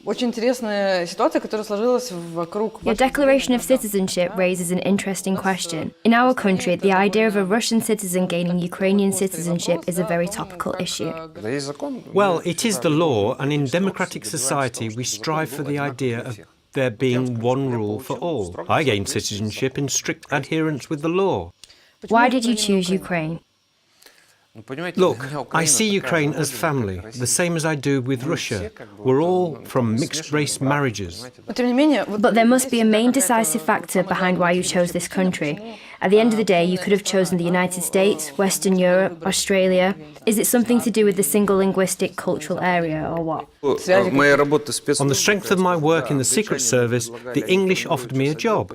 Your declaration of citizenship raises an interesting question. In our country, the idea of a Russian citizen gaining Ukrainian citizenship is a very topical issue. Well, it is the law, and in democratic society we strive for the idea of there being one rule for all. I gained citizenship in strict adherence with the law. Why did you choose Ukraine? Look, I see Ukraine as family, the same as I do with Russia. We're all from mixed-race marriages. But there must be a main decisive factor behind why you chose this country. At the end of the day, you could have chosen the United States, Western Europe, Australia. Is it something to do with the single linguistic cultural area, or what? On the strength of my work in the Secret Service, the English offered me a job.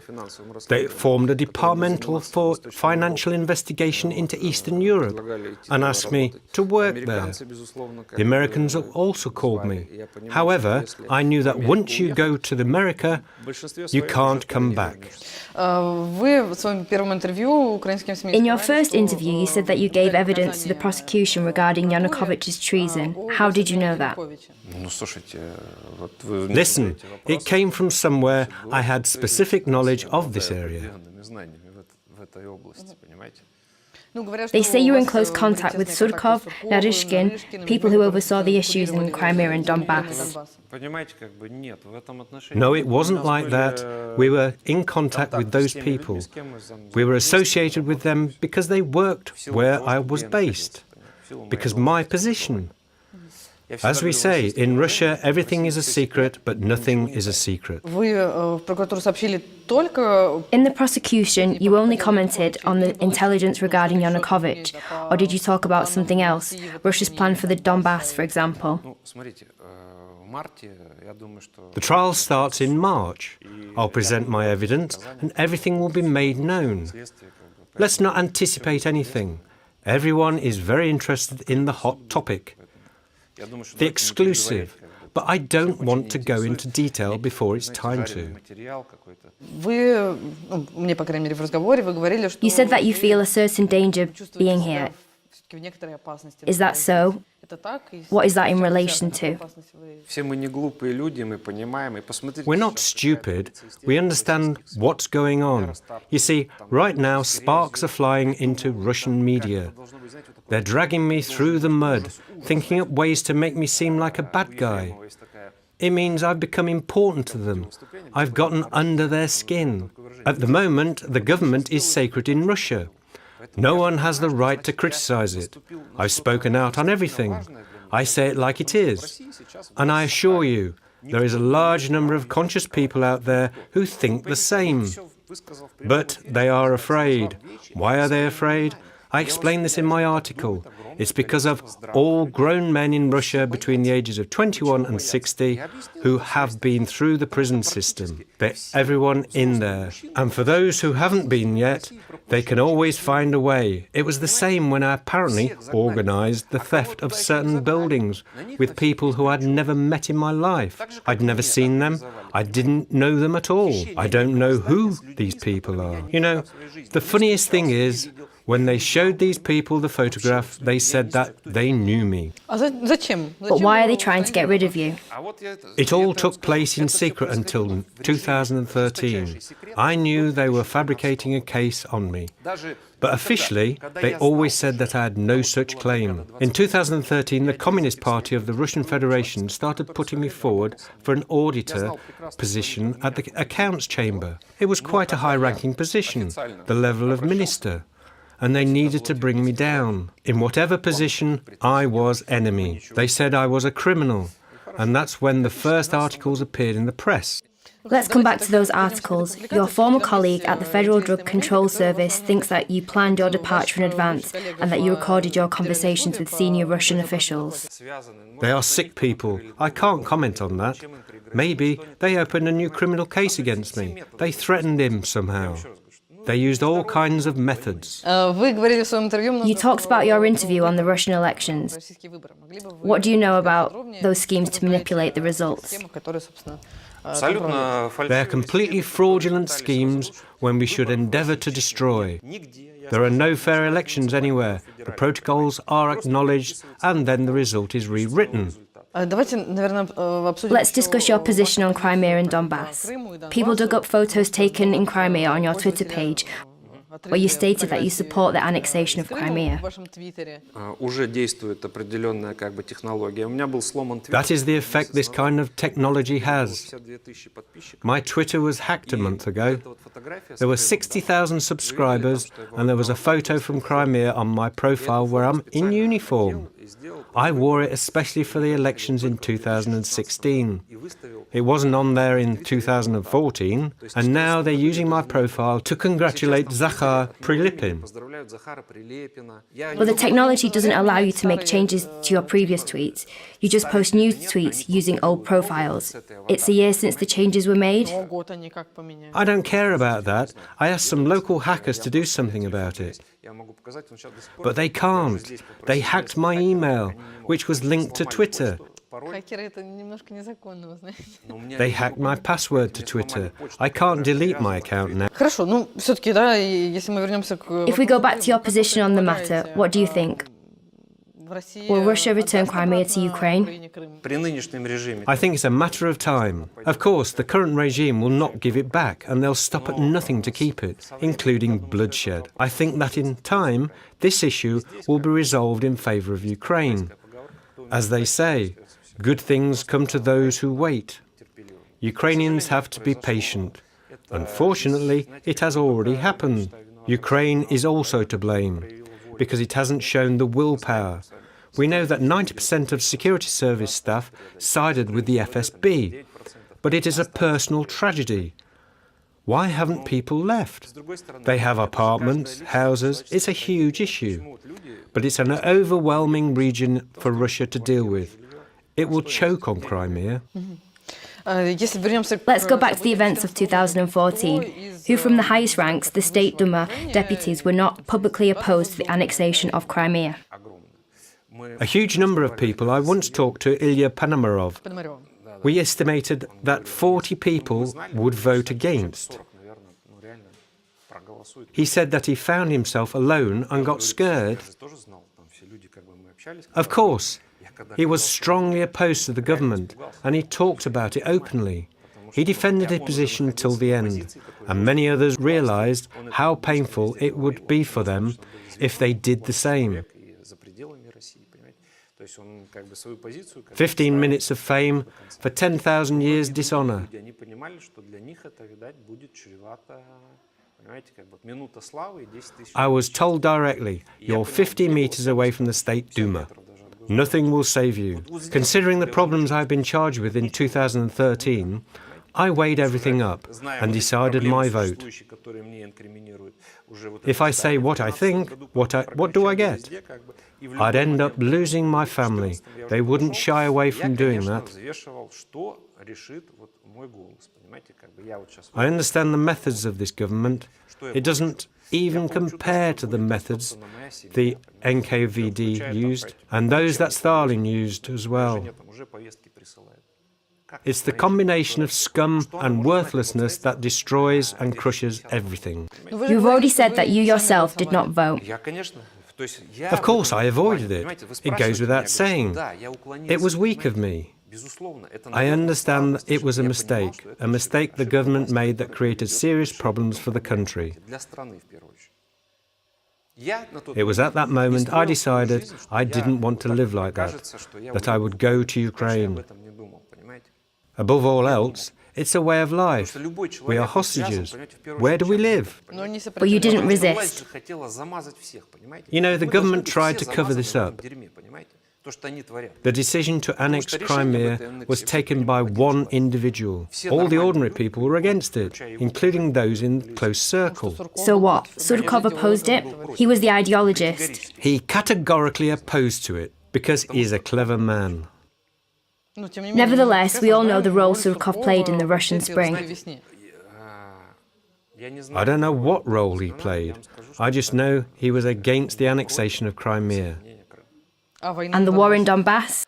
They formed a departmental for financial investigation into Eastern Europe and asked me to work there. The Americans also called me. However, I knew that once you go to America, you can't come back. In your first interview, you said that you gave evidence to the prosecution regarding Yanukovych's treason. How did you know that? Listen, it came from somewhere I had specific knowledge of this area. They say you were in close contact with Surkov, Naryshkyn, people who oversaw the issues in Crimea and Donbas. No, it wasn't like that. We were in contact with those people. We were associated with them because they worked where I was based, because my position. As we say, in Russia, everything is a secret, but nothing is a secret. In the prosecution, you only commented on the intelligence regarding Yanukovych, or did you talk about something else? Russia's plan for the Donbas, for example? The trial starts in March. I'll present my evidence, and everything will be made known. Let's not anticipate anything. Everyone is very interested in the hot topic. The exclusive, but I don't want to go into detail before it's time to. You said that you feel a certain danger being here. Is that so? What is that in relation to? We're not stupid. We understand what's going on. You see, right now sparks are flying into Russian media. They're dragging me through the mud, thinking up ways to make me seem like a bad guy. It means I've become important to them. I've gotten under their skin. At the moment, the government is sacred in Russia. No one has the right to criticize it. I've spoken out on everything. I say it like it is. And I assure you, there is a large number of conscious people out there who think the same. But they are afraid. Why are they afraid? I explain this in my article. It's because of all grown men in Russia between the ages of 21 and 60 who have been through the prison system. They're everyone in there. And for those who haven't been yet, they can always find a way. It was the same when I apparently organised the theft of certain buildings with people who I'd never met in my life. I'd never seen them. I didn't know them at all. I don't know who these people are. You know, the funniest thing is, when they showed these people the photograph, they said that they knew me. But why are they trying to get rid of you? It all took place in secret until 2013. I knew they were fabricating a case on me. But officially, they always said that I had no such claim. In 2013, the Communist Party of the Russian Federation started putting me forward for an auditor position at the accounts chamber. It was quite a high-ranking position, the level of minister. And they needed to bring me down. In whatever position, I was enemy. They said I was a criminal. And that's when the first articles appeared in the press. Let's come back to those articles. Your former colleague at the Federal Drug Control Service thinks that you planned your departure in advance and that you recorded your conversations with senior Russian officials. They are sick people. I can't comment on that. Maybe they opened a new criminal case against me. They threatened him somehow. They used all kinds of methods. You talked about your interview on the Russian elections. What do you know about those schemes to manipulate the results? They are completely fraudulent schemes when we should endeavour to destroy. There are no fair elections anywhere. The protocols are acknowledged and then the result is rewritten. Let's discuss your position on Crimea and Donbas. People dug up photos taken in Crimea on your Twitter page, where you stated that you support the annexation of Crimea. That is the effect this kind of technology has. My Twitter was hacked a month ago. There were 60,000 subscribers, and there was a photo from Crimea on my profile where I'm in uniform. I wore it especially for the elections in 2016. It wasn't on there in 2014, and now they're using my profile to congratulate Zakhar Prilipin. Well, the technology doesn't allow you to make changes to your previous tweets. You just post new tweets using old profiles. It's a year since the changes were made. I don't care about that. I asked some local hackers to do something about it. But they can't. They hacked my email, which was linked to Twitter. They hacked my password to Twitter. I can't delete my account now. If we go back to your position on the matter, what do you think? Will Russia return Crimea to Ukraine? I think it's a matter of time. Of course, the current regime will not give it back, and they'll stop at nothing to keep it, including bloodshed. I think that in time, this issue will be resolved in favour of Ukraine. As they say, good things come to those who wait. Ukrainians have to be patient. Unfortunately, it has already happened. Ukraine is also to blame, because it hasn't shown the willpower. We know that 90% of security service staff sided with the FSB, but it is a personal tragedy. Why haven't people left? They have apartments, houses, it's a huge issue. But it's an overwhelming region for Russia to deal with. It will choke on Crimea. Let's go back to the events of 2014, who from the highest ranks, the State Duma deputies, were not publicly opposed to the annexation of Crimea. A huge number of people. I once talked to Ilya Ponomarov. We estimated that 40 people would vote against. He said that he found himself alone and got scared. Of course, he was strongly opposed to the government, and he talked about it openly. He defended his position till the end, and many others realized how painful it would be for them if they did the same. 15 minutes of fame for 10,000 years dishonor. I was told directly, you're 50 meters away from the State Duma. Nothing will save you. Considering the problems I've been charged with in 2013, I weighed everything up and decided my vote. If I say what I think, what do I get? I'd end up losing my family. They wouldn't shy away from doing that. I understand the methods of this government. It doesn't even compare to the methods the NKVD used, and those that Stalin used as well. It's the combination of scum and worthlessness that destroys and crushes everything. You've already said that you yourself did not vote. Of course, I avoided it. It goes without saying. It was weak of me. I understand that it was a mistake the government made that created serious problems for the country. It was at that moment I decided I didn't want to live like that I would go to Ukraine. Above all else, it's a way of life. We are hostages. Where do we live? But you didn't resist. You know, the government tried to cover this up. The decision to annex Crimea was taken by one individual. All the ordinary people were against it, including those in the close circle. So what? Surkov opposed it? He was the ideologist. He categorically opposed to it, because he's a clever man. Nevertheless, we all know the role Surkov played in the Russian Spring. I don't know what role he played. I just know he was against the annexation of Crimea. And the war in Donbas?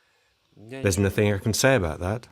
There's nothing I can say about that.